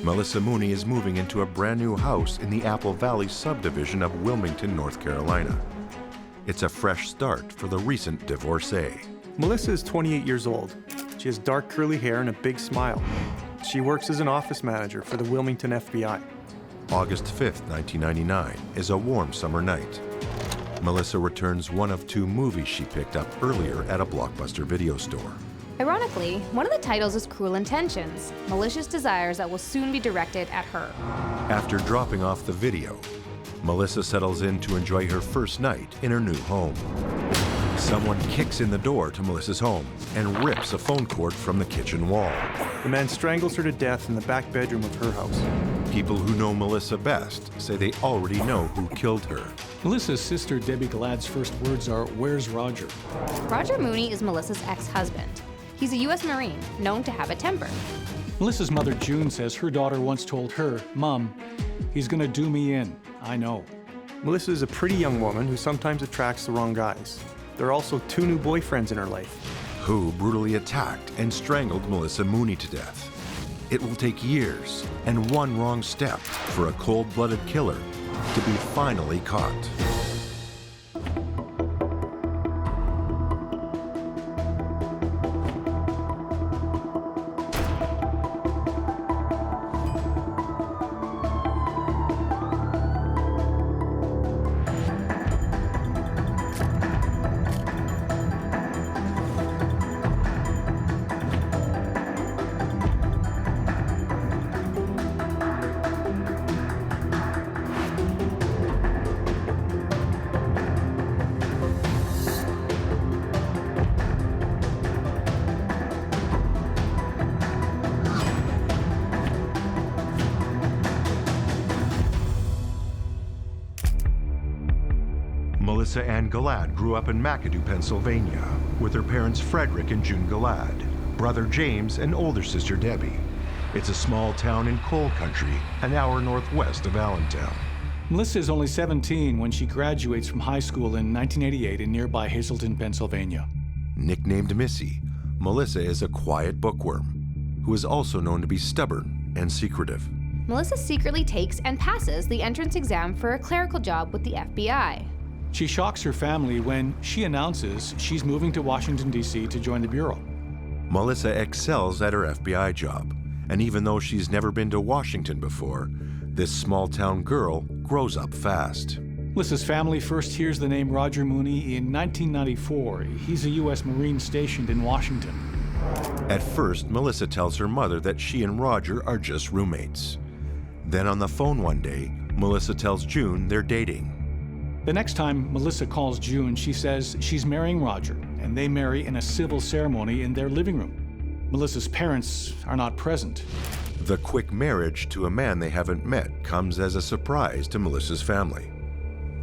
Melissa Mooney is moving into a brand new house in the Apple Valley subdivision of Wilmington, North Carolina. It's a fresh start for the recent divorcee. Melissa is 28 years old. She has dark curly hair and a big smile. She works as an office manager for the Wilmington FBI. August 5th, 1999 is a warm summer night. Melissa returns one of two movies she picked up earlier at a Blockbuster video store. Ironically, one of the titles is Cruel Intentions, malicious desires that will soon be directed at her. After dropping off the video, Melissa settles in to enjoy her first night in her new home. Someone kicks in the door to Melissa's home and rips a phone cord from the kitchen wall. The man strangles her to death in the back bedroom of her house. People who know Melissa best say they already know who killed her. Melissa's sister Debbie Galad's first words are, "Where's Roger?" Roger Mooney is Melissa's ex-husband. He's a U.S. Marine, known to have a temper. Melissa's mother June says her daughter once told her, "Mom, he's gonna do me in, I know." Melissa is a pretty young woman who sometimes attracts the wrong guys. There are also two new boyfriends in her life. Who brutally attacked and strangled Melissa Mooney to death. It will take years and one wrong step for a cold-blooded killer to be finally caught. Melissa Ann Galad grew up in McAdoo, Pennsylvania, with her parents Frederick and June Galad, brother James, and older sister Debbie. It's a small town in coal country, an hour northwest of Allentown. Melissa is only 17 when she graduates from high school in 1988 in nearby Hazleton, Pennsylvania. Nicknamed Missy, Melissa is a quiet bookworm who is also known to be stubborn and secretive. Melissa secretly takes and passes the entrance exam for a clerical job with the FBI. She shocks her family when she announces she's moving to Washington, D.C. to join the Bureau. Melissa excels at her FBI job, and even though she's never been to Washington before, this small-town girl grows up fast. Melissa's family first hears the name Roger Mooney in 1994. He's a U.S. Marine stationed in Washington. At first, Melissa tells her mother that she and Roger are just roommates. Then on the phone one day, Melissa tells June they're dating. The next time Melissa calls June, she says she's marrying Roger, and they marry in a civil ceremony in their living room. Melissa's parents are not present. The quick marriage to a man they haven't met comes as a surprise to Melissa's family.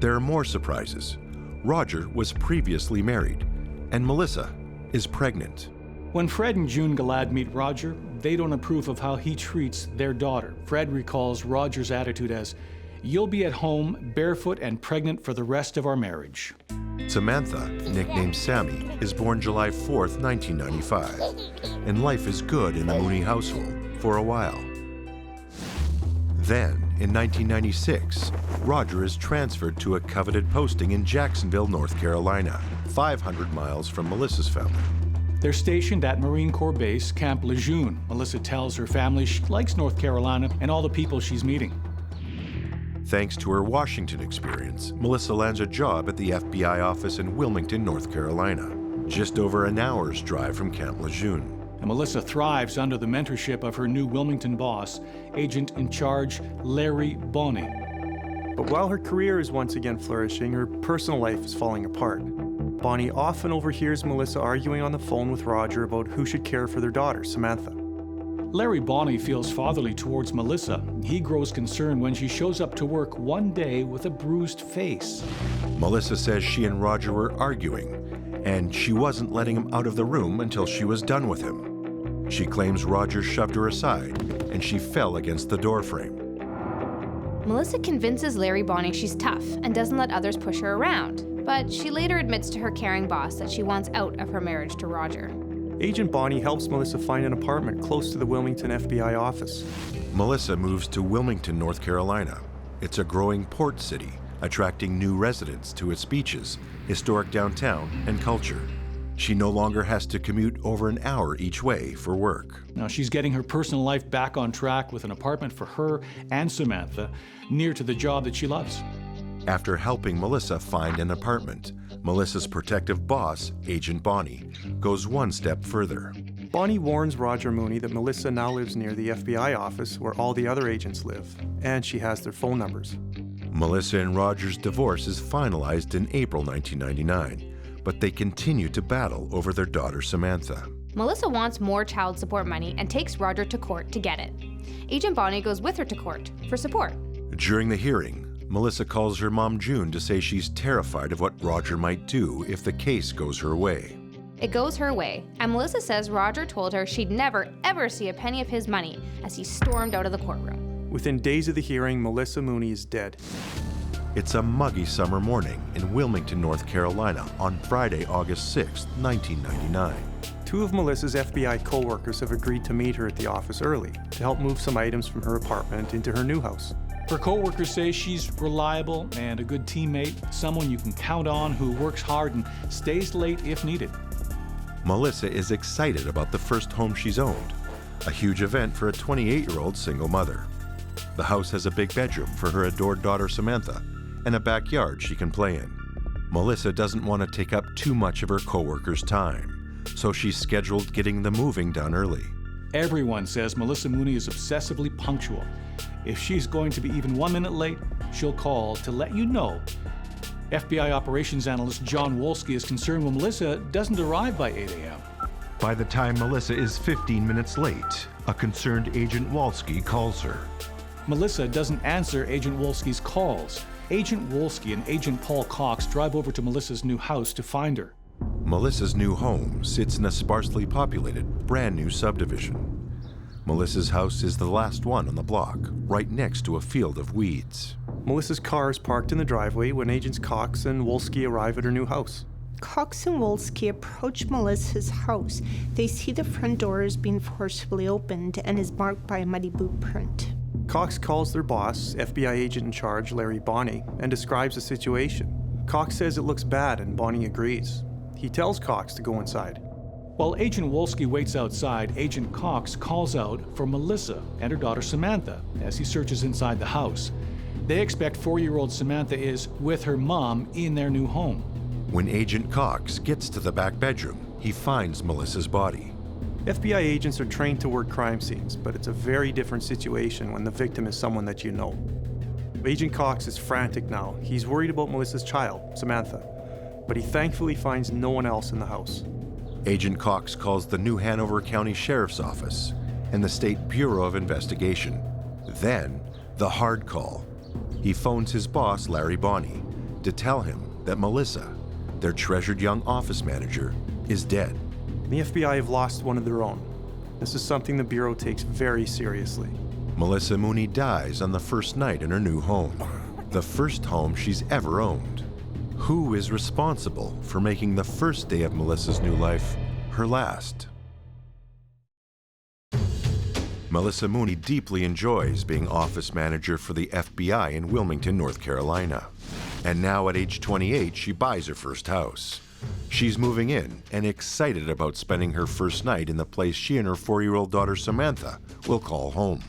There are more surprises. Roger was previously married, and Melissa is pregnant. When Fred and June Galad meet Roger, they don't approve of how he treats their daughter. Fred recalls Roger's attitude as, "You'll be at home barefoot and pregnant for the rest of our marriage." Samantha, nicknamed Sammy, is born July 4th, 1995, and life is good in the Mooney household for a while. Then, in 1996, Roger is transferred to a coveted posting in Jacksonville, North Carolina, 500 miles from Melissa's family. They're stationed at Marine Corps Base Camp Lejeune. Melissa tells her family she likes North Carolina and all the people she's meeting. Thanks to her Washington experience, Melissa lands a job at the FBI office in Wilmington, North Carolina, just over an hour's drive from Camp Lejeune. And Melissa thrives under the mentorship of her new Wilmington boss, Agent in Charge Larry Bonney. But while her career is once again flourishing, her personal life is falling apart. Bonnie often overhears Melissa arguing on the phone with Roger about who should care for their daughter, Samantha. Larry Bonney feels fatherly towards Melissa. He grows concerned when she shows up to work one day with a bruised face. Melissa says she and Roger were arguing, and she wasn't letting him out of the room until she was done with him. She claims Roger shoved her aside, and she fell against the doorframe. Melissa convinces Larry Bonney she's tough and doesn't let others push her around, but she later admits to her caring boss that she wants out of her marriage to Roger. Agent Bonney helps Melissa find an apartment close to the Wilmington FBI office. Melissa moves to Wilmington, North Carolina. It's a growing port city, attracting new residents to its beaches, historic downtown, and culture. She no longer has to commute over an hour each way for work. Now she's getting her personal life back on track with an apartment for her and Samantha near to the job that she loves. After helping Melissa find an apartment, Melissa's protective boss, Agent Bonnie, goes one step further. Bonnie warns Roger Mooney that Melissa now lives near the FBI office where all the other agents live, and she has their phone numbers. Melissa and Roger's divorce is finalized in April 1999, but they continue to battle over their daughter Samantha. Melissa wants more child support money and takes Roger to court to get it. Agent Bonnie goes with her to court for support. During the hearing, Melissa calls her mom June to say she's terrified of what Roger might do if the case goes her way. It goes her way, and Melissa says Roger told her she'd never, ever see a penny of his money as he stormed out of the courtroom. Within days of the hearing, Melissa Mooney is dead. It's a muggy summer morning in Wilmington, North Carolina on Friday, August 6, 1999. Two of Melissa's FBI co-workers have agreed to meet her at the office early to help move some items from her apartment into her new house. Her co-workers say she's reliable and a good teammate, someone you can count on who works hard and stays late if needed. Melissa is excited about the first home she's owned, a huge event for a 28-year-old single mother. The house has a big bedroom for her adored daughter Samantha and a backyard she can play in. Melissa doesn't want to take up too much of her co-workers' time, so she's scheduled getting the moving done early. Everyone says Melissa Mooney is obsessively punctual. If she's going to be even 1 minute late, she'll call to let you know. FBI operations analyst John Wolski is concerned when Melissa doesn't arrive by 8 a.m. By the time Melissa is 15 minutes late, a concerned Agent Wolski calls her. Melissa doesn't answer Agent Wolski's calls. Agent Wolski and Agent Paul Cox drive over to Melissa's new house to find her. Melissa's new home sits in a sparsely populated, brand new subdivision. Melissa's house is the last one on the block, right next to a field of weeds. Melissa's car is parked in the driveway when Agents Cox and Wolski arrive at her new house. Cox and Wolski approach Melissa's house. They see the front door is being forcibly opened and is marked by a muddy boot print. Cox calls their boss, FBI agent in charge, Larry Bonnie, and describes the situation. Cox says it looks bad and Bonnie agrees. He tells Cox to go inside. While Agent Wolski waits outside, Agent Cox calls out for Melissa and her daughter Samantha as he searches inside the house. They expect 4-year-old Samantha is with her mom in their new home. When Agent Cox gets to the back bedroom, he finds Melissa's body. FBI agents are trained to work crime scenes, but it's a very different situation when the victim is someone that you know. Agent Cox is frantic now. He's worried about Melissa's child, Samantha, but he thankfully finds no one else in the house. Agent Cox calls the New Hanover County Sheriff's Office and the State Bureau of Investigation. Then, the hard call. He phones his boss, Larry Bonnie, to tell him that Melissa, their treasured young office manager, is dead. The FBI have lost one of their own. This is something the Bureau takes very seriously. Melissa Mooney dies on the first night in her new home, the first home she's ever owned. Who is responsible for making the first day of Melissa's new life her last? Melissa Mooney deeply enjoys being office manager for the FBI in Wilmington, North Carolina. And now at age 28, she buys her first house. She's moving in and excited about spending her first night in the place she and her 4-year-old daughter Samantha will call home.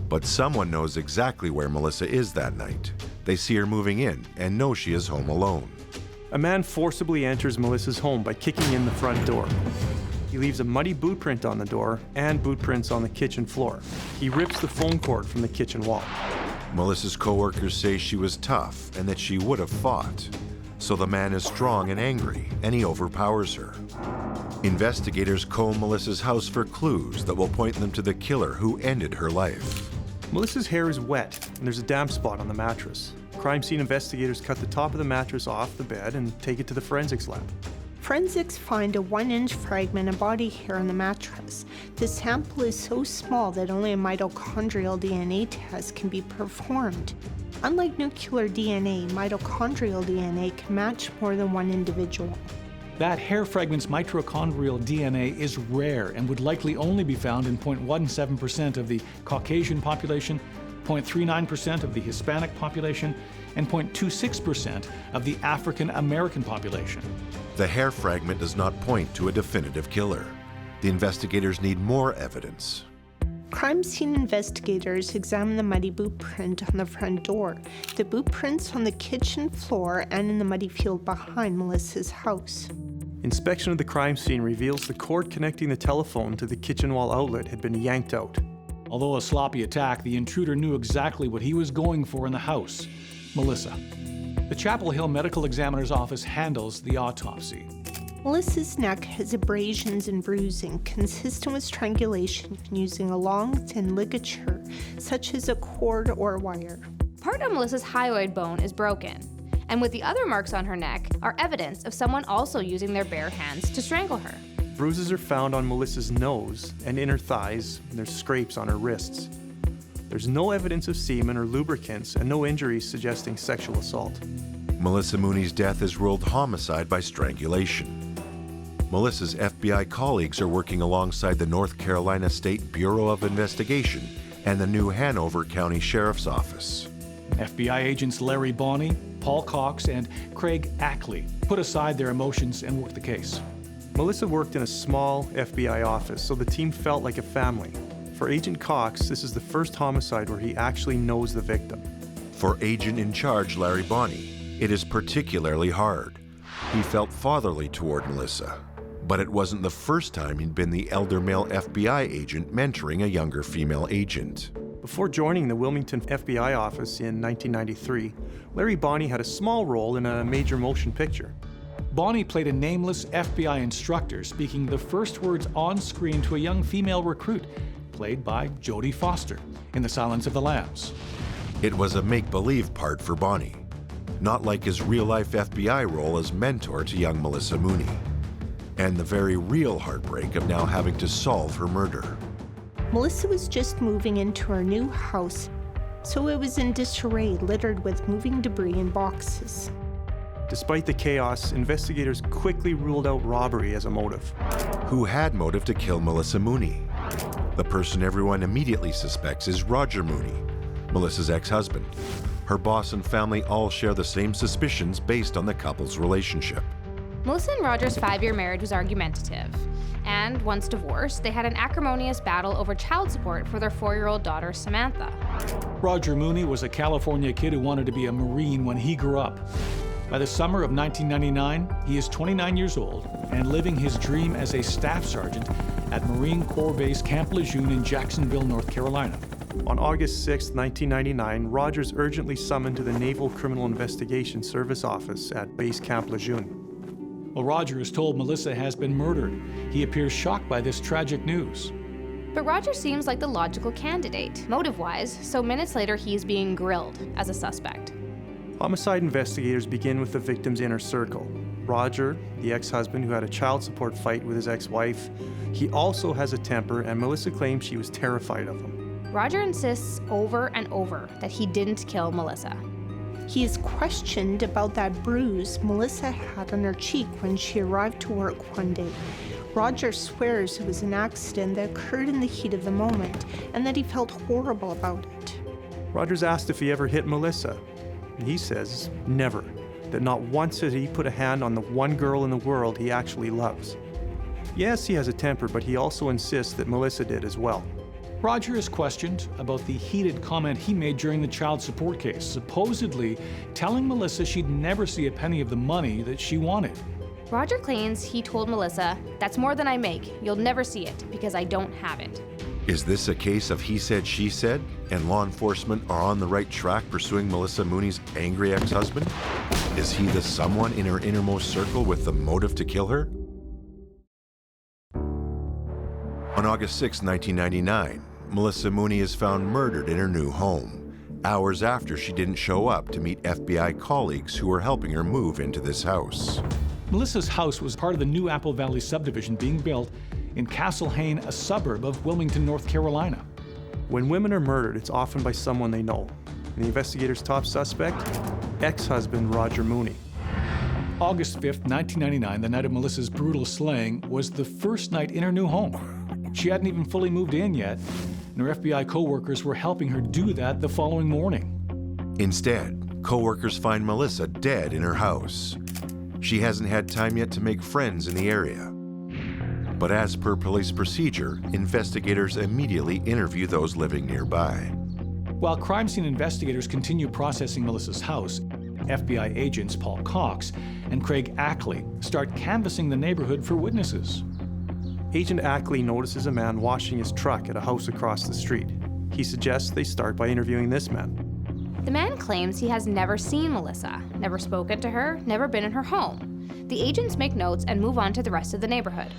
But someone knows exactly where Melissa is that night. They see her moving in and know she is home alone. A man forcibly enters Melissa's home by kicking in the front door. He leaves a muddy boot print on the door and boot prints on the kitchen floor. He rips the phone cord from the kitchen wall. Melissa's co-workers say she was tough and that she would have fought. So the man is strong and angry, and he overpowers her. Investigators comb Melissa's house for clues that will point them to the killer who ended her life. Melissa's hair is wet, and there's a damp spot on the mattress. Crime scene investigators cut the top of the mattress off the bed and take it to the forensics lab. Forensics find a 1-inch fragment of body hair on the mattress. The sample is so small that only a mitochondrial DNA test can be performed. Unlike nuclear DNA, mitochondrial DNA can match more than one individual. That hair fragment's mitochondrial DNA is rare and would likely only be found in 0.17% of the Caucasian population, 0.39% of the Hispanic population, and 0.26% of the African American population. The hair fragment does not point to a definitive killer. The investigators need more evidence. Crime scene investigators examined the muddy boot print on the front door, the boot prints on the kitchen floor, and in the muddy field behind Melissa's house. Inspection of the crime scene reveals the cord connecting the telephone to the kitchen wall outlet had been yanked out. Although a sloppy attack, the intruder knew exactly what he was going for in the house: Melissa. The Chapel Hill Medical Examiner's Office handles the autopsy. Melissa's neck has abrasions and bruising consistent with strangulation using a long, thin ligature, such as a cord or wire. Part of Melissa's hyoid bone is broken, and with the other marks on her neck are evidence of someone also using their bare hands to strangle her. Bruises are found on Melissa's nose and inner thighs, and there's scrapes on her wrists. There's no evidence of semen or lubricants and no injuries suggesting sexual assault. Melissa Mooney's death is ruled homicide by strangulation. Melissa's FBI colleagues are working alongside the North Carolina State Bureau of Investigation and the New Hanover County Sheriff's Office. FBI agents Larry Bonney, Paul Cox, and Craig Ackley put aside their emotions and worked the case. Melissa worked in a small FBI office, so the team felt like a family. For Agent Cox, this is the first homicide where he actually knows the victim. For Agent in Charge Larry Bonney, it is particularly hard. He felt fatherly toward Melissa, but it wasn't the first time he'd been the elder male FBI agent mentoring a younger female agent. Before joining the Wilmington FBI office in 1993, Larry Bonney had a small role in a major motion picture. Bonney played a nameless FBI instructor speaking the first words on screen to a young female recruit, played by Jodie Foster in The Silence of the Lambs. It was a make-believe part for Bonney, not like his real-life FBI role as mentor to young Melissa Mooney, and the very real heartbreak of now having to solve her murder. Melissa was just moving into her new house, so it was in disarray, littered with moving debris and boxes. Despite the chaos, investigators quickly ruled out robbery as a motive. Who had motive to kill Melissa Mooney? The person everyone immediately suspects is Roger Mooney, Melissa's ex-husband. Her boss and family all share the same suspicions based on the couple's relationship. Melissa and Roger's 5-year marriage was argumentative, and once divorced, they had an acrimonious battle over child support for their 4-year-old daughter, Samantha. Roger Mooney was a California kid who wanted to be a Marine when he grew up. By the summer of 1999, he is 29 years old and living his dream as a staff sergeant at Marine Corps Base Camp Lejeune in Jacksonville, North Carolina. On August 6, 1999, Rogers urgently summoned to the Naval Criminal Investigation Service office at Base Camp Lejeune. Well, Roger is told Melissa has been murdered. He appears shocked by this tragic news. But Roger seems like the logical candidate, motive-wise, so minutes later he's being grilled as a suspect. Homicide investigators begin with the victim's inner circle. Roger, the ex-husband who had a child support fight with his ex-wife, he also has a temper, and Melissa claims she was terrified of him. Roger insists over and over that he didn't kill Melissa. He is questioned about that bruise Melissa had on her cheek when she arrived to work one day. Roger swears it was an accident that occurred in the heat of the moment and that he felt horrible about it. Roger's asked if he ever hit Melissa. He says never, that not once has he put a hand on the one girl in the world he actually loves. Yes, he has a temper, but he also insists that Melissa did as well. Roger is questioned about the heated comment he made during the child support case, supposedly telling Melissa she'd never see a penny of the money that she wanted. Roger claims he told Melissa, "That's more than I make. You'll never see it because I don't have it." Is this a case of he said, she said, and law enforcement are on the right track pursuing Melissa Mooney's angry ex-husband? Is he the someone in her innermost circle with the motive to kill her? On August 6, 1999, Melissa Mooney is found murdered in her new home, hours after she didn't show up to meet FBI colleagues who were helping her move into this house. Melissa's house was part of the new Apple Valley subdivision being built in Castle Hayne, a suburb of Wilmington, North Carolina. When women are murdered, it's often by someone they know. And the investigator's top suspect? Ex-husband Roger Mooney. August 5th, 1999, the night of Melissa's brutal slaying, was the first night in her new home. She hadn't even fully moved in yet, and her FBI co-workers were helping her do that the following morning. Instead, co-workers find Melissa dead in her house. She hasn't had time yet to make friends in the area. But as per police procedure, investigators immediately interview those living nearby. While crime scene investigators continue processing Melissa's house, FBI agents Paul Cox and Craig Ackley start canvassing the neighborhood for witnesses. Agent Ackley notices a man washing his truck at a house across the street. He suggests they start by interviewing this man. The man claims he has never seen Melissa, never spoken to her, never been in her home. The agents make notes and move on to the rest of the neighborhood.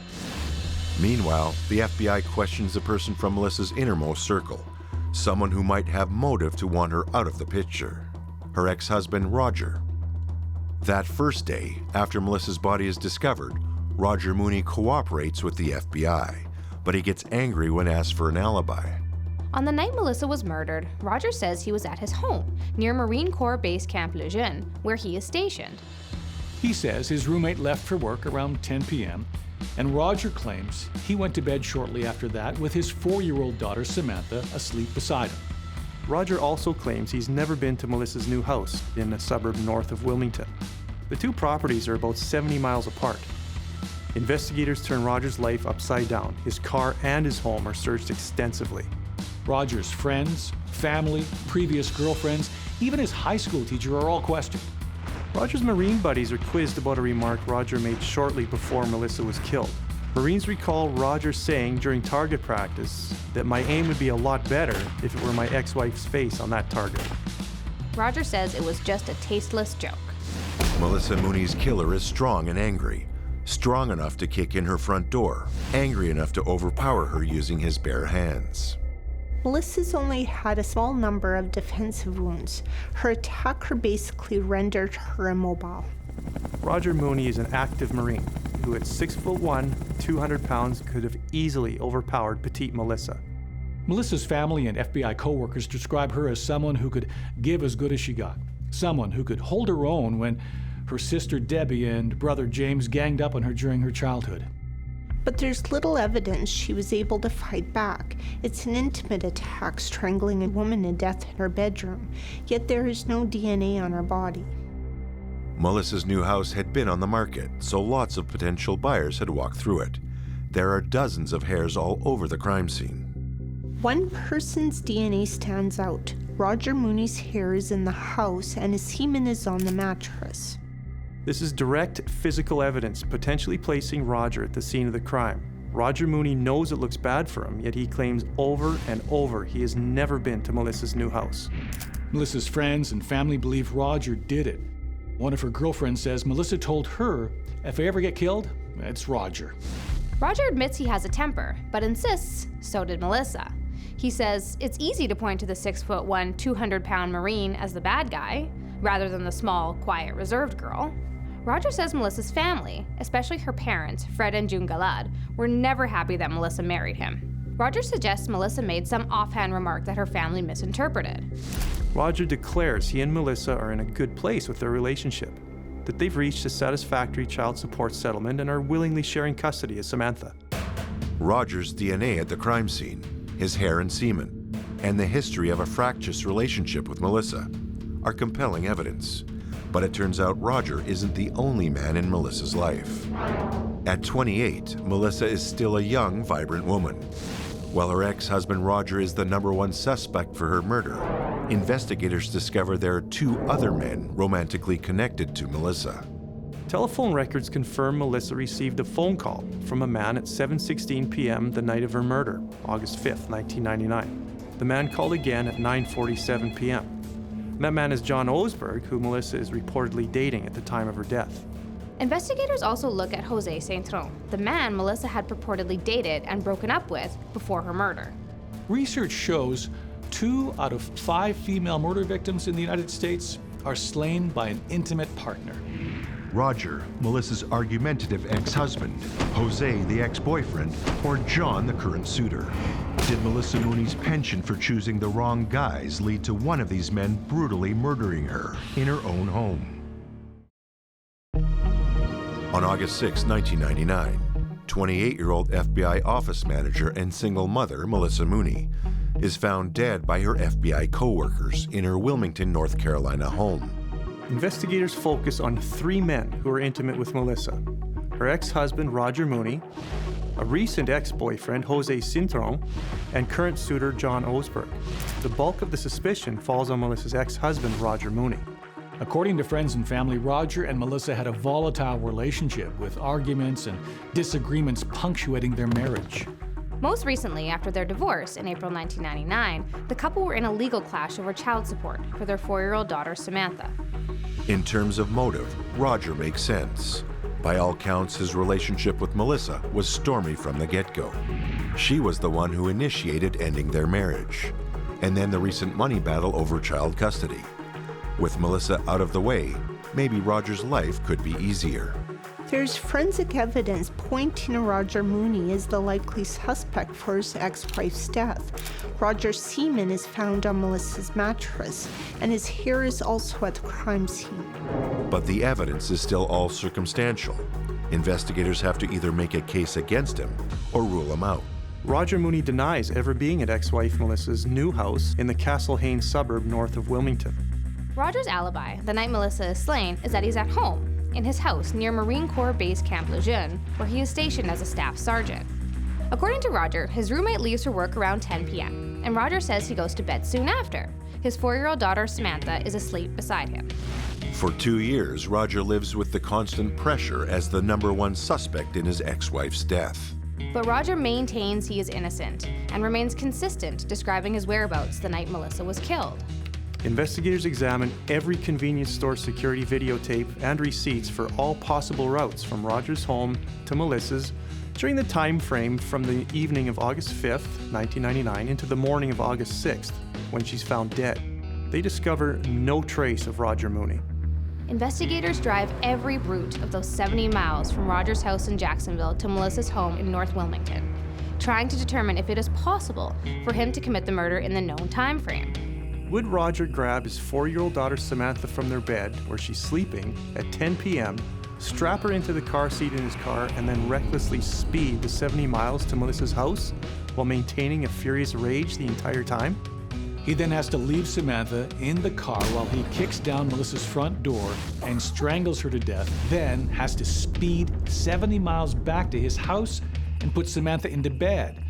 Meanwhile, the FBI questions the person from Melissa's innermost circle, someone who might have motive to want her out of the picture, her ex-husband, Roger. That first day, after Melissa's body is discovered, Roger Mooney cooperates with the FBI, but he gets angry when asked for an alibi. On the night Melissa was murdered, Roger says he was at his home, near Marine Corps Base Camp Lejeune, where he is stationed. He says his roommate left for work around 10 p.m., and Roger claims he went to bed shortly after that with his 4-year-old daughter Samantha asleep beside him. Roger also claims he's never been to Melissa's new house in a suburb north of Wilmington. The two properties are about 70 miles apart. Investigators turn Roger's life upside down. His car and his home are searched extensively. Roger's friends, family, previous girlfriends, even his high school teacher are all questioned. Roger's Marine buddies are quizzed about a remark Roger made shortly before Melissa was killed. Marines recall Roger saying during target practice that my aim would be a lot better if it were my ex-wife's face on that target. Roger says it was just a tasteless joke. Melissa Mooney's killer is strong and angry, strong enough to kick in her front door, angry enough to overpower her using his bare hands. Melissa's only had a small number of defensive wounds. Her attacker basically rendered her immobile. Roger Mooney is an active Marine who at 6'1", 200 pounds could have easily overpowered petite Melissa. Melissa's family and FBI co-workers describe her as someone who could give as good as she got, someone who could hold her own when her sister Debbie and brother James ganged up on her during her childhood. But there's little evidence she was able to fight back. It's an intimate attack, strangling a woman to death in her bedroom, yet there is no DNA on her body. Melissa's new house had been on the market, so lots of potential buyers had walked through it. There are dozens of hairs all over the crime scene. One person's DNA stands out. Roger Mooney's hair is in the house and his semen is on the mattress. This is direct physical evidence, potentially placing Roger at the scene of the crime. Roger Mooney knows it looks bad for him, yet he claims over and over he has never been to Melissa's new house. Melissa's friends and family believe Roger did it. One of her girlfriends says Melissa told her, if I ever get killed, it's Roger. Roger admits he has a temper, but insists so did Melissa. He says it's easy to point to the 6'1", 200-pound Marine as the bad guy, rather than the small, quiet, reserved girl. Roger says Melissa's family, especially her parents, Fred and June Galad, were never happy that Melissa married him. Roger suggests Melissa made some offhand remark that her family misinterpreted. Roger declares he and Melissa are in a good place with their relationship, that they've reached a satisfactory child support settlement and are willingly sharing custody of Samantha. Roger's DNA at the crime scene, his hair and semen, and the history of a fractious relationship with Melissa are compelling evidence. But it turns out Roger isn't the only man in Melissa's life. At 28, Melissa is still a young, vibrant woman. While her ex-husband Roger is the #1 suspect for her murder, investigators discover there are 2 other men romantically connected to Melissa. Telephone records confirm Melissa received a phone call from a man at 7:16 p.m. the night of her murder, August 5th, 1999. The man called again at 9:47 p.m. That man is John Osberg, who Melissa is reportedly dating at the time of her death. Investigators also look at Jose Saintron, the man Melissa had purportedly dated and broken up with before her murder. Research shows 2 out of 5 female murder victims in the United States are slain by an intimate partner. Roger, Melissa's argumentative ex-husband, Jose, the ex-boyfriend, or John, the current suitor. Did Melissa Mooney's penchant for choosing the wrong guys lead to one of these men brutally murdering her in her own home? On August 6, 1999, 28-year-old FBI office manager and single mother Melissa Mooney is found dead by her FBI co-workers in her Wilmington, North Carolina home. Investigators focus on 3 men who are intimate with Melissa: her ex-husband, Roger Mooney, a recent ex-boyfriend, Jose Cintrón, and current suitor, John Osberg. The bulk of the suspicion falls on Melissa's ex-husband, Roger Mooney. According to friends and family, Roger and Melissa had a volatile relationship with arguments and disagreements punctuating their marriage. Most recently, after their divorce in April 1999, the couple were in a legal clash over child support for their 4-year-old daughter, Samantha. In terms of motive, Roger makes sense. By all counts, his relationship with Melissa was stormy from the get-go. She was the one who initiated ending their marriage, and then the recent money battle over child custody. With Melissa out of the way, maybe Roger's life could be easier. There's forensic evidence pointing to Roger Mooney as the likely suspect for his ex-wife's death. Roger's semen is found on Melissa's mattress, and his hair is also at the crime scene. But the evidence is still all circumstantial. Investigators have to either make a case against him or rule him out. Roger Mooney denies ever being at ex-wife Melissa's new house in the Castle Haynes suburb north of Wilmington. Roger's alibi, the night Melissa is slain, is that he's at home, in his house near Marine Corps Base Camp Lejeune, where he is stationed as a staff sergeant. According to Roger, his roommate leaves for work around 10 p.m., and Roger says he goes to bed soon after. His 4-year-old daughter, Samantha, is asleep beside him. For 2 years, Roger lives with the constant pressure as the #1 suspect in his ex-wife's death. But Roger maintains he is innocent and remains consistent, describing his whereabouts the night Melissa was killed. Investigators examine every convenience store security videotape and receipts for all possible routes from Roger's home to Melissa's during the time frame from the evening of August 5th, 1999 into the morning of August 6th, when she's found dead. They discover no trace of Roger Mooney. Investigators drive every route of those 70 miles from Roger's house in Jacksonville to Melissa's home in North Wilmington, trying to determine if it is possible for him to commit the murder in the known time frame. Would Roger grab his 4-year-old daughter Samantha from their bed, where she's sleeping, at 10 p.m., strap her into the car seat in his car, and then recklessly speed the 70 miles to Melissa's house while maintaining a furious rage the entire time? He then has to leave Samantha in the car while he kicks down Melissa's front door and strangles her to death, then has to speed 70 miles back to his house and put Samantha into bed.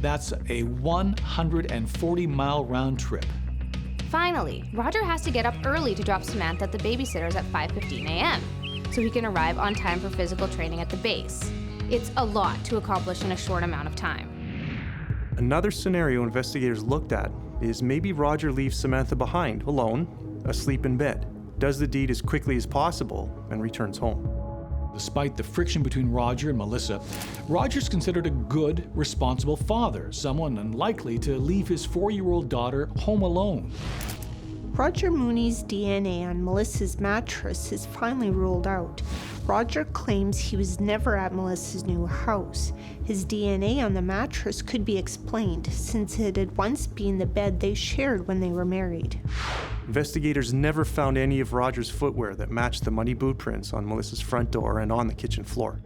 That's a 140-mile round trip. Finally, Roger has to get up early to drop Samantha at the babysitter's at 5:15 a.m., so he can arrive on time for physical training at the base. It's a lot to accomplish in a short amount of time. Another scenario investigators looked at is maybe Roger leaves Samantha behind, alone, asleep in bed, does the deed as quickly as possible, and returns home. Despite the friction between Roger and Melissa, Roger's considered a good, responsible father, someone unlikely to leave his 4-year-old daughter home alone. Roger Mooney's DNA on Melissa's mattress is finally ruled out. Roger claims he was never at Melissa's new house. His DNA on the mattress could be explained, since it had once been the bed they shared when they were married. Investigators never found any of Roger's footwear that matched the muddy boot prints on Melissa's front door and on the kitchen floor.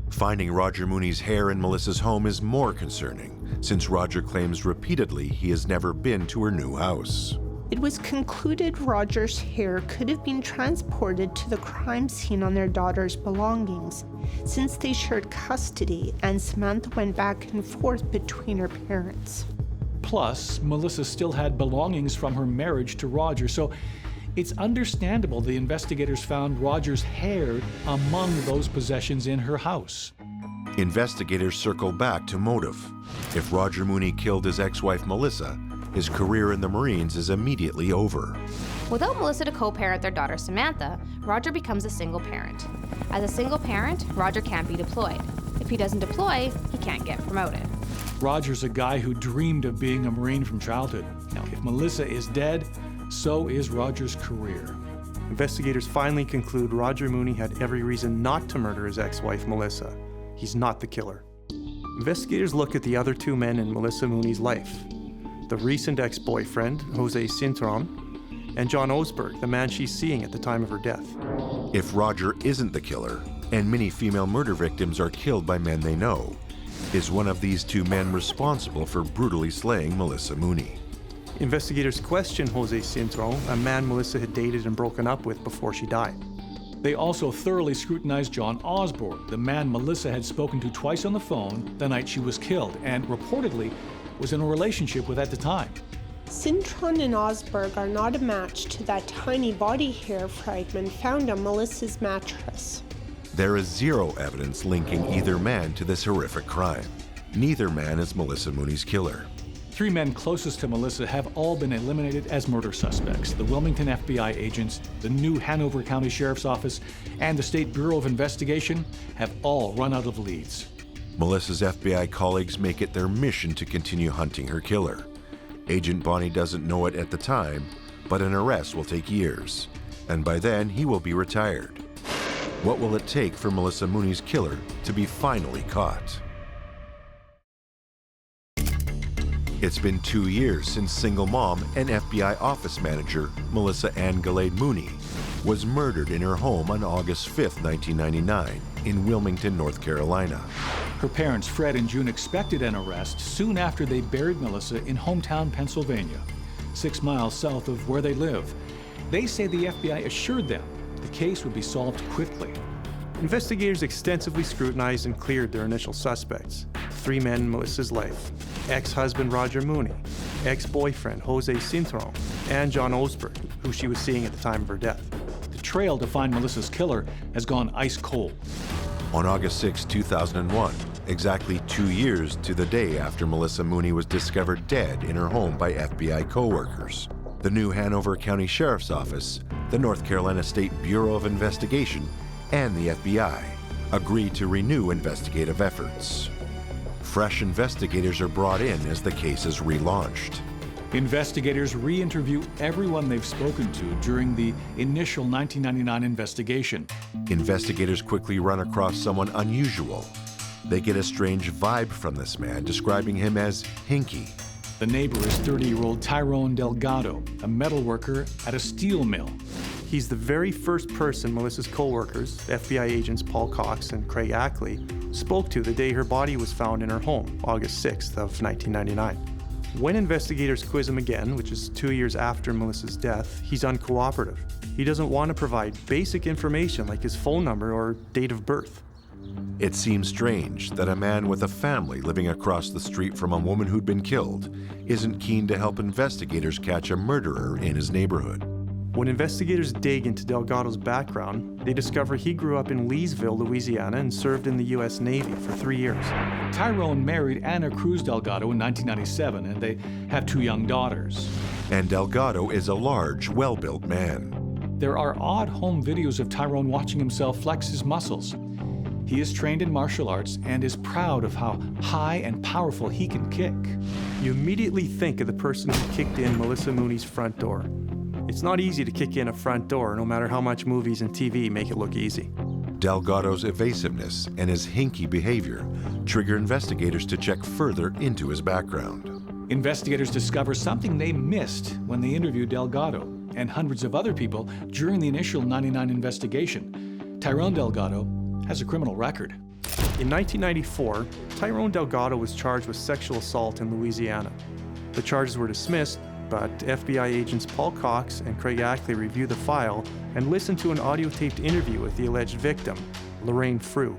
Finding Roger Mooney's hair in Melissa's home is more concerning, since Roger claims repeatedly he has never been to her new house. It was concluded Roger's hair could have been transported to the crime scene on their daughter's belongings, since they shared custody and Samantha went back and forth between her parents. Plus, Melissa still had belongings from her marriage to Roger, so it's understandable the investigators found Roger's hair among those possessions in her house. Investigators circle back to motive. If Roger Mooney killed his ex-wife Melissa, his career in the Marines is immediately over. Without Melissa to co-parent their daughter Samantha, Roger becomes a single parent. As a single parent, Roger can't be deployed. If he doesn't deploy, he can't get promoted. Roger's a guy who dreamed of being a Marine from childhood. Now, if Melissa is dead, so is Roger's career. Investigators finally conclude Roger Mooney had every reason not to murder his ex-wife Melissa. He's not the killer. Investigators look at the other 2 men in Melissa Mooney's life: the recent ex-boyfriend, Jose Cintrón, and John Osberg, the man she's seeing at the time of her death. If Roger isn't the killer, and many female murder victims are killed by men they know. Is one of these two men responsible for brutally slaying Melissa Mooney? Investigators questioned Jose Cintron, a man Melissa had dated and broken up with before she died. They also thoroughly scrutinized John Osborne, the man Melissa had spoken to twice on the phone the night she was killed and reportedly was in a relationship with at the time. Cintron and Osberg are not a match to that tiny body hair fragment found on Melissa's mattress. There is zero evidence linking either man to this horrific crime. Neither man is Melissa Mooney's killer. 3 men closest to Melissa have all been eliminated as murder suspects. The Wilmington FBI agents, the new Hanover County Sheriff's Office, and the State Bureau of Investigation have all run out of leads. Melissa's FBI colleagues make it their mission to continue hunting her killer. Agent Bonnie doesn't know it at the time, but an arrest will take years, and by then he will be retired. What will it take for Melissa Mooney's killer to be finally caught? It's been 2 years since single mom and FBI office manager Melissa Ann Gillade Mooney was murdered in her home on August 5, 1999, in Wilmington, North Carolina. Her parents, Fred and June, expected an arrest soon after they buried Melissa in hometown Pennsylvania, 6 miles south of where they live. They say the FBI assured them the case would be solved quickly. Investigators extensively scrutinized and cleared their initial suspects. 3 men in Melissa's life: ex-husband Roger Mooney, ex-boyfriend Jose Cintron, and John Osberg, who she was seeing at the time of her death. The trail to find Melissa's killer has gone ice cold. On August 6, 2001, exactly 2 years to the day after Melissa Mooney was discovered dead in her home by FBI co-workers, the new Hanover County Sheriff's Office, the North Carolina State Bureau of Investigation, and the FBI agreed to renew investigative efforts. Fresh investigators are brought in as the case is relaunched. Investigators re-interview everyone they've spoken to during the initial 1999 investigation. Investigators quickly run across someone unusual. They get a strange vibe from this man, describing him as hinky. The neighbor is 30-year-old Tyrone Delgado, a metal worker at a steel mill. He's the very first person Melissa's co-workers, FBI agents Paul Cox and Craig Ackley, spoke to the day her body was found in her home, August 6th of 1999. When investigators quiz him again, which is 2 years after Melissa's death, he's uncooperative. He doesn't want to provide basic information like his phone number or date of birth. It seems strange that a man with a family living across the street from a woman who'd been killed isn't keen to help investigators catch a murderer in his neighborhood. When investigators dig into Delgado's background, they discover he grew up in Leesville, Louisiana, and served in the U.S. Navy for 3 years. Tyrone married Anna Cruz Delgado in 1997, and they have 2 young daughters. And Delgado is a large, well-built man. There are odd home videos of Tyrone watching himself flex his muscles. He is trained in martial arts and is proud of how high and powerful he can kick. You immediately think of the person who kicked in Melissa Mooney's front door. It's not easy to kick in a front door, no matter how much movies and TV make it look easy. Delgado's evasiveness and his hinky behavior trigger investigators to check further into his background. Investigators discover something they missed when they interviewed Delgado and hundreds of other people during the initial 99 investigation. Tyrone Delgado has a criminal record. In 1994, Tyrone Delgado was charged with sexual assault in Louisiana. The charges were dismissed, but FBI agents Paul Cox and Craig Ackley reviewed the file and listened to an audio-taped interview with the alleged victim, Lorraine Frew.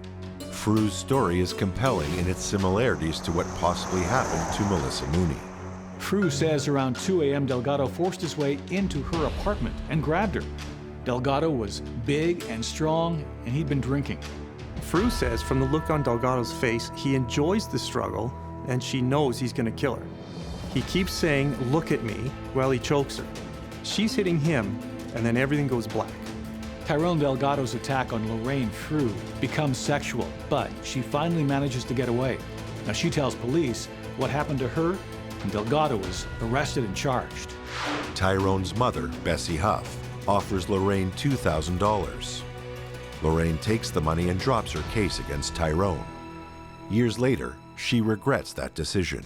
Frew's story is compelling in its similarities to what possibly happened to Melissa Mooney. Frew says around 2 a.m. Delgado forced his way into her apartment and grabbed her. Delgado was big and strong, and he'd been drinking. Frew says from the look on Delgado's face, he enjoys the struggle, and she knows he's going to kill her. He keeps saying, "Look at me," while he chokes her. She's hitting him, and then everything goes black. Tyrone Delgado's attack on Lorraine Frew becomes sexual, but she finally manages to get away. Now she tells police what happened to her, and Delgado is arrested and charged. Tyrone's mother, Bessie Huff, offers Lorraine $2,000. Lorraine takes the money and drops her case against Tyrone. Years later, she regrets that decision.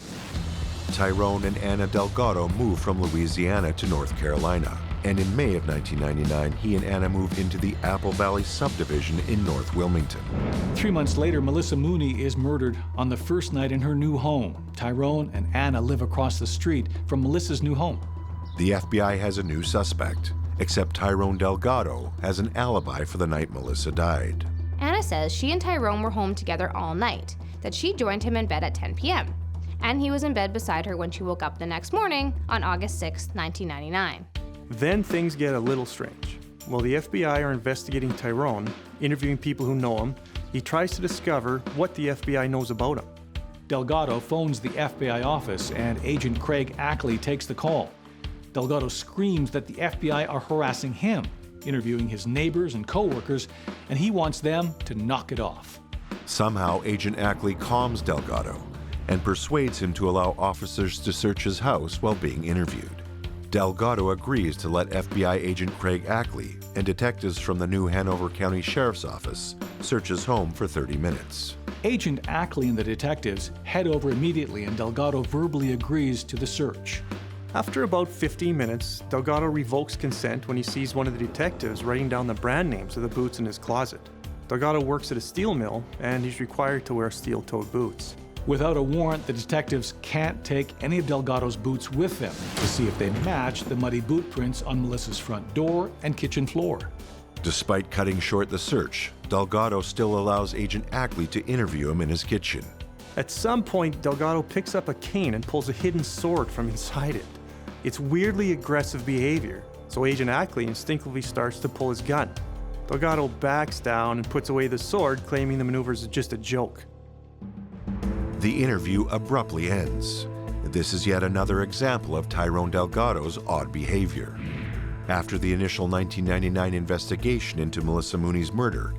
Tyrone and Anna Delgado move from Louisiana to North Carolina. And in May of 1999, he and Anna moved into the Apple Valley subdivision in North Wilmington. 3 months later, Melissa Mooney is murdered on the first night in her new home. Tyrone and Anna live across the street from Melissa's new home. The FBI has a new suspect, except Tyrone Delgado has an alibi for the night Melissa died. Anna says she and Tyrone were home together all night, that she joined him in bed at 10 p.m., and he was in bed beside her when she woke up the next morning on August 6, 1999. Then things get a little strange. While the FBI are investigating Tyrone, interviewing people who know him, he tries to discover what the FBI knows about him. Delgado phones the FBI office and Agent Craig Ackley takes the call. Delgado screams that the FBI are harassing him, interviewing his neighbors and co-workers, and he wants them to knock it off. Somehow, Agent Ackley calms Delgado and persuades him to allow officers to search his house while being interviewed. Delgado agrees to let FBI agent Craig Ackley and detectives from the new Hanover County Sheriff's Office search his home for 30 minutes. Agent Ackley and the detectives head over immediately, and Delgado verbally agrees to the search. After about 15 minutes, Delgado revokes consent when he sees one of the detectives writing down the brand names of the boots in his closet. Delgado works at a steel mill, and he's required to wear steel-toed boots. Without a warrant, the detectives can't take any of Delgado's boots with them to see if they match the muddy boot prints on Melissa's front door and kitchen floor. Despite cutting short the search, Delgado still allows Agent Ackley to interview him in his kitchen. At some point, Delgado picks up a cane and pulls a hidden sword from inside it. It's weirdly aggressive behavior, so Agent Ackley instinctively starts to pull his gun. Delgado backs down and puts away the sword, claiming the maneuvers are just a joke. The interview abruptly ends. This is yet another example of Tyrone Delgado's odd behavior. After the initial 1999 investigation into Melissa Mooney's murder,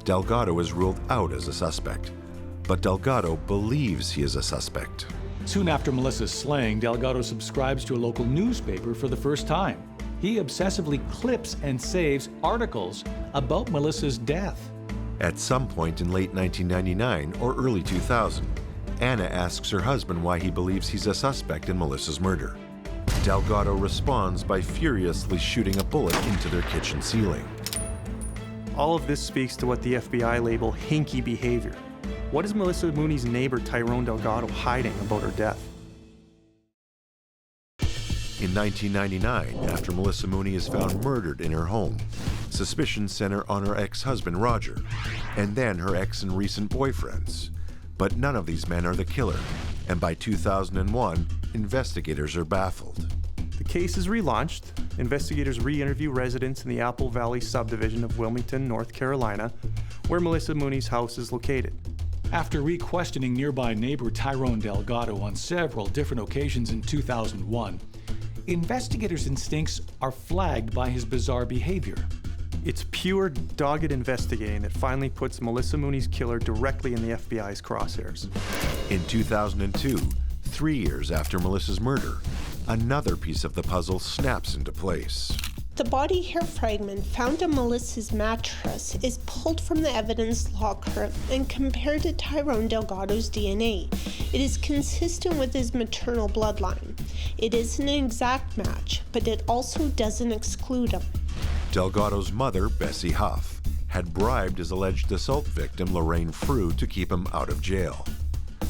Delgado is ruled out as a suspect. But Delgado believes he is a suspect. Soon after Melissa's slaying, Delgado subscribes to a local newspaper for the first time. He obsessively clips and saves articles about Melissa's death. At some point in late 1999 or early 2000, Anna asks her husband why he believes he's a suspect in Melissa's murder. Delgado responds by furiously shooting a bullet into their kitchen ceiling. All of this speaks to what the FBI label hinky behavior. What is Melissa Mooney's neighbor Tyrone Delgado hiding about her death? In 1999, after Melissa Mooney is found murdered in her home, suspicions center on her ex-husband Roger, and then her ex and recent boyfriends. But none of these men are the killer, and by 2001, investigators are baffled. The case is relaunched. Investigators re-interview residents in the Apple Valley subdivision of Wilmington, North Carolina, where Melissa Mooney's house is located. After re-questioning nearby neighbor Tyrone Delgado on several different occasions in 2001, investigators' instincts are flagged by his bizarre behavior. It's pure, dogged investigating that finally puts Melissa Mooney's killer directly in the FBI's crosshairs. In 2002, 3 years after Melissa's murder, another piece of the puzzle snaps into place. The body hair fragment found on Melissa's mattress is pulled from the evidence locker and compared to Tyrone Delgado's DNA. It is consistent with his maternal bloodline. It isn't an exact match, but it also doesn't exclude him. Delgado's mother, Bessie Huff, had bribed his alleged assault victim, Lorraine Frew, to keep him out of jail.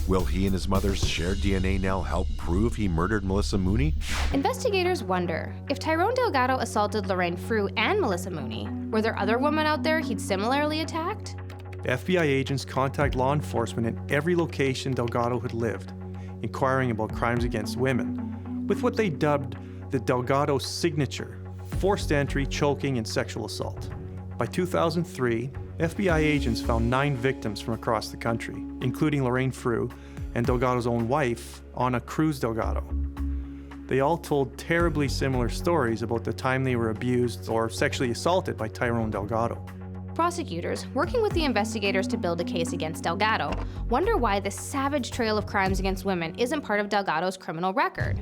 Will he and his mother's shared DNA now help prove he murdered Melissa Mooney? Investigators wonder, if Tyrone Delgado assaulted Lorraine Frew and Melissa Mooney, were there other women out there he'd similarly attacked? FBI agents contact law enforcement in every location Delgado had lived, inquiring about crimes against women, with what they dubbed the Delgado signature: forced entry, choking, and sexual assault. By 2003, FBI agents found 9 victims from across the country, including Lorraine Frew and Delgado's own wife, Ana Cruz Delgado. They all told terribly similar stories about the time they were abused or sexually assaulted by Tyrone Delgado. Prosecutors, working with the investigators to build a case against Delgado, wonder why this savage trail of crimes against women isn't part of Delgado's criminal record.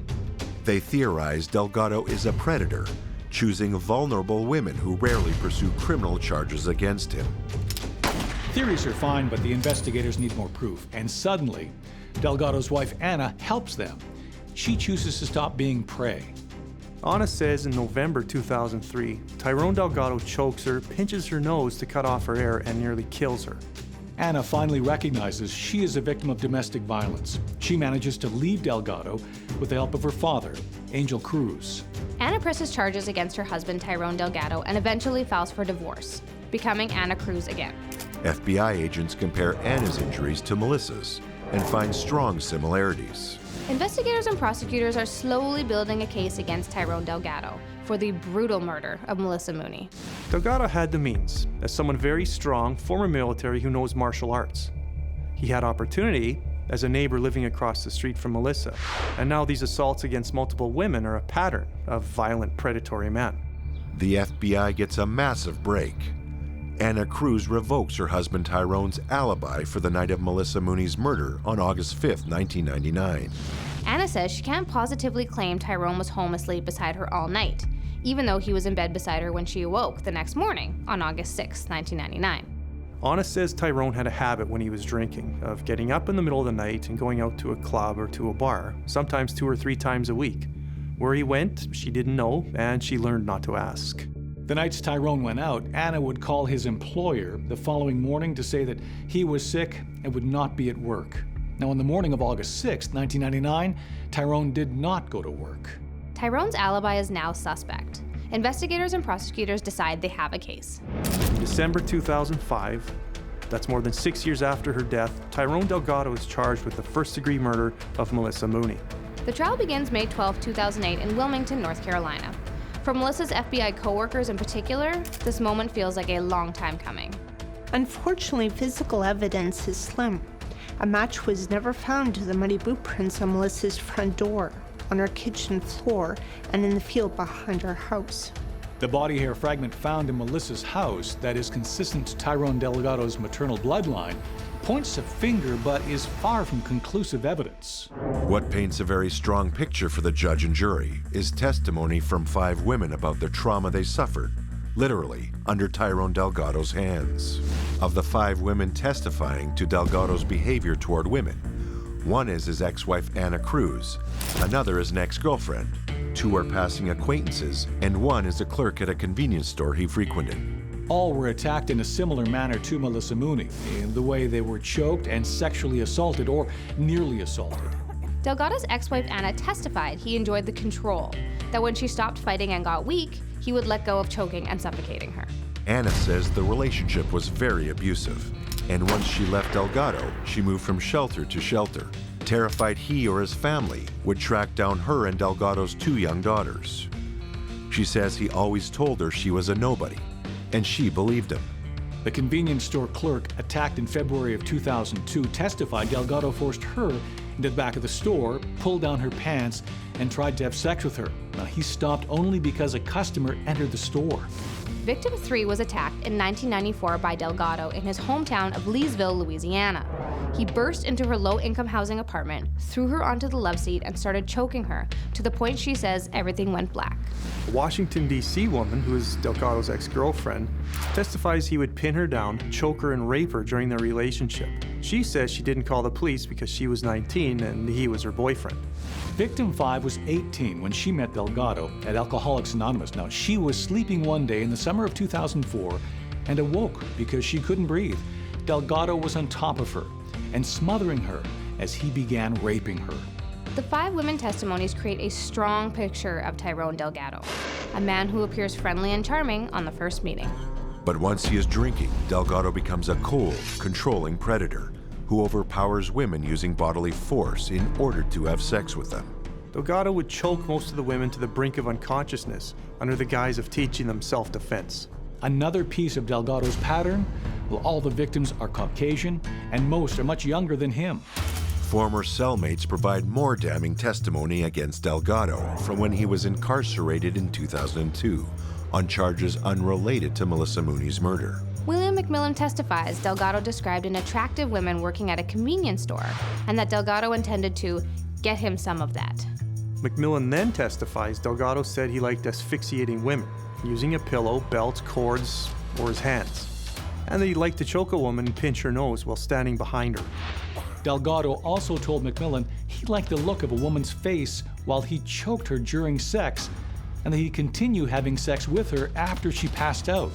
They theorize Delgado is a predator, choosing vulnerable women who rarely pursue criminal charges against him. Theories are fine, but the investigators need more proof. And suddenly, Delgado's wife Anna helps them. She chooses to stop being prey. Anna says in November 2003, Tyrone Delgado chokes her, pinches her nose to cut off her air, and nearly kills her. Anna finally recognizes she is a victim of domestic violence. She manages to leave Delgado with the help of her father, Angel Cruz. Anna presses charges against her husband Tyrone Delgado and eventually files for divorce, becoming Anna Cruz again. FBI agents compare Anna's injuries to Melissa's and find strong similarities. Investigators and prosecutors are slowly building a case against Tyrone Delgado for the brutal murder of Melissa Mooney. Delgado had the means, as someone very strong, former military who knows martial arts. He had opportunity as a neighbor living across the street from Melissa, and now these assaults against multiple women are a pattern of violent, predatory men. The FBI gets a massive break. Anna Cruz revokes her husband Tyrone's alibi for the night of Melissa Mooney's murder on August 5, 1999. Anna says she can't positively claim Tyrone was home asleep beside her all night, even though he was in bed beside her when she awoke the next morning on August 6, 1999. Anna says Tyrone had a habit when he was drinking of getting up in the middle of the night and going out to a club or to a bar, sometimes 2 or 3 times a week. Where he went, she didn't know, and she learned not to ask. The nights Tyrone went out, Anna would call his employer the following morning to say that he was sick and would not be at work. Now, on the morning of August 6, 1999, Tyrone did not go to work. Tyrone's alibi is now suspect. Investigators and prosecutors decide they have a case. In December 2005, that's more than 6 years after her death, Tyrone Delgado is charged with the first-degree murder of Melissa Mooney. The trial begins May 12, 2008 in Wilmington, North Carolina. For Melissa's FBI co-workers in particular, this moment feels like a long time coming. Unfortunately, physical evidence is slim. A match was never found to the muddy boot prints on Melissa's front door, on her kitchen floor, and in the field behind her house. The body hair fragment found in Melissa's house that is consistent to Tyrone Delgado's maternal bloodline points a finger but is far from conclusive evidence. What paints a very strong picture for the judge and jury is testimony from 5 women about the trauma they suffered, literally, under Tyrone Delgado's hands. Of the 5 women testifying to Delgado's behavior toward women, one is his ex-wife Anna Cruz, another is an ex-girlfriend, 2 are passing acquaintances, and 1 is a clerk at a convenience store he frequented. All were attacked in a similar manner to Melissa Mooney, in the way they were choked and sexually assaulted or nearly assaulted. Delgado's ex-wife Anna testified he enjoyed the control, that when she stopped fighting and got weak, he would let go of choking and suffocating her. Anna says the relationship was very abusive, and once she left Delgado, she moved from shelter to shelter, terrified he or his family would track down her and Delgado's 2 young daughters. She says he always told her she was a nobody, and she believed him. The convenience store clerk attacked in February of 2002 testified Delgado forced her into the back of the store, pulled down her pants, and tried to have sex with her. Now, he stopped only because a customer entered the store. Victim 3 was attacked in 1994 by Delgado in his hometown of Leesville, Louisiana. He burst into her low-income housing apartment, threw her onto the love seat, and started choking her to the point she says everything went black. A Washington, D.C. woman, who is Delgado's ex-girlfriend, testifies he would pin her down, choke her, and rape her during their relationship. She says she didn't call the police because she was 19 and he was her boyfriend. Victim 5 was 18 when she met Delgado at Alcoholics Anonymous. Now, she was sleeping one day in the summer of 2004 and awoke because she couldn't breathe. Delgado was on top of her and smothering her as he began raping her. The 5 women testimonies create a strong picture of Tyrone Delgado, a man who appears friendly and charming on the first meeting. But once he is drinking, Delgado becomes a cold, controlling predator who overpowers women using bodily force in order to have sex with them. Delgado would choke most of the women to the brink of unconsciousness under the guise of teaching them self-defense. Another piece of Delgado's pattern, well, all the victims are Caucasian and most are much younger than him. Former cellmates provide more damning testimony against Delgado from when he was incarcerated in 2002 on charges unrelated to Melissa Mooney's murder. William McMillan testifies Delgado described an attractive woman working at a convenience store and that Delgado intended to get him some of that. McMillan then testifies Delgado said he liked asphyxiating women, using a pillow, belts, cords, or his hands, and that he liked to choke a woman and pinch her nose while standing behind her. Delgado also told McMillan he liked the look of a woman's face while he choked her during sex, and that he'd continue having sex with her after she passed out.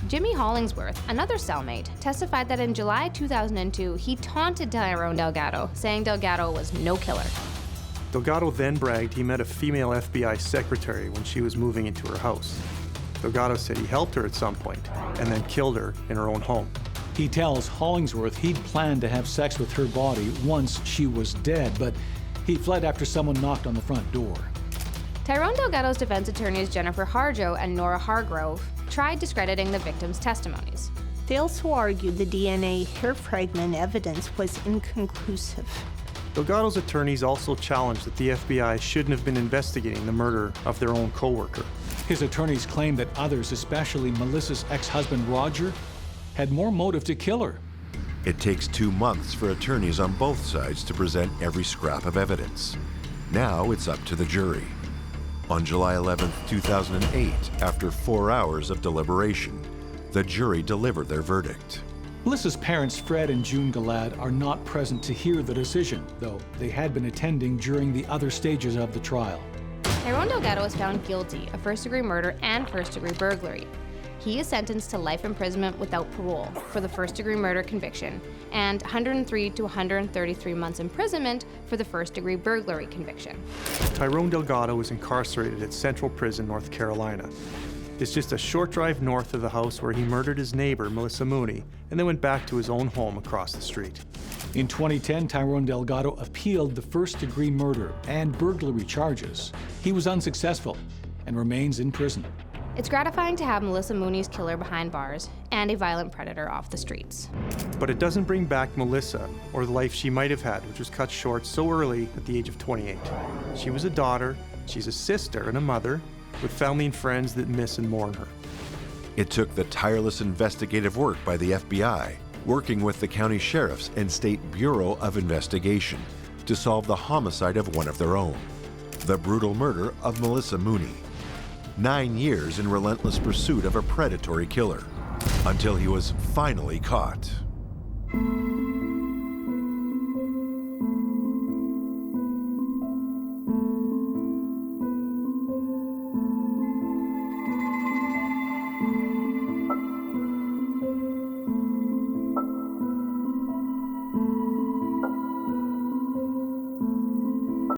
Jimmy Hollingsworth, another cellmate, testified that in July 2002, he taunted Tyrone Delgado, saying Delgado was no killer. Delgado then bragged he met a female FBI secretary when she was moving into her house. Delgado said he helped her at some point and then killed her in her own home. He tells Hollingsworth he'd planned to have sex with her body once she was dead, but he fled after someone knocked on the front door. Tyrone Delgado's defense attorneys Jennifer Harjo and Nora Hargrove tried discrediting the victims' testimonies. They also argued the DNA hair fragment evidence was inconclusive. Delgado's attorneys also challenged that the FBI shouldn't have been investigating the murder of their own co-worker. His attorneys claimed that others, especially Melissa's ex-husband Roger, had more motive to kill her. It takes 2 months for attorneys on both sides to present every scrap of evidence. Now it's up to the jury. On July 11, 2008, after 4 hours of deliberation, the jury delivered their verdict. Melissa's parents, Fred and June Galad, are not present to hear the decision, though they had been attending during the other stages of the trial. Tyrone Delgado was found guilty of first-degree murder and first-degree burglary. He is sentenced to life imprisonment without parole for the first-degree murder conviction and 103 to 133 months imprisonment for the first-degree burglary conviction. Tyrone Delgado is incarcerated at Central Prison, North Carolina. It's just a short drive north of the house where he murdered his neighbor, Melissa Mooney, and then went back to his own home across the street. In 2010, Tyrone Delgado appealed the first-degree murder and burglary charges. He was unsuccessful and remains in prison. It's gratifying to have Melissa Mooney's killer behind bars and a violent predator off the streets. But it doesn't bring back Melissa or the life she might have had, which was cut short so early at the age of 28. She was a daughter, she's a sister and a mother, with family and friends that miss and mourn her. It took the tireless investigative work by the FBI, working with the county sheriffs and State Bureau of Investigation, to solve the homicide of one of their own, the brutal murder of Melissa Mooney. 9 years in relentless pursuit of a predatory killer, until he was finally caught.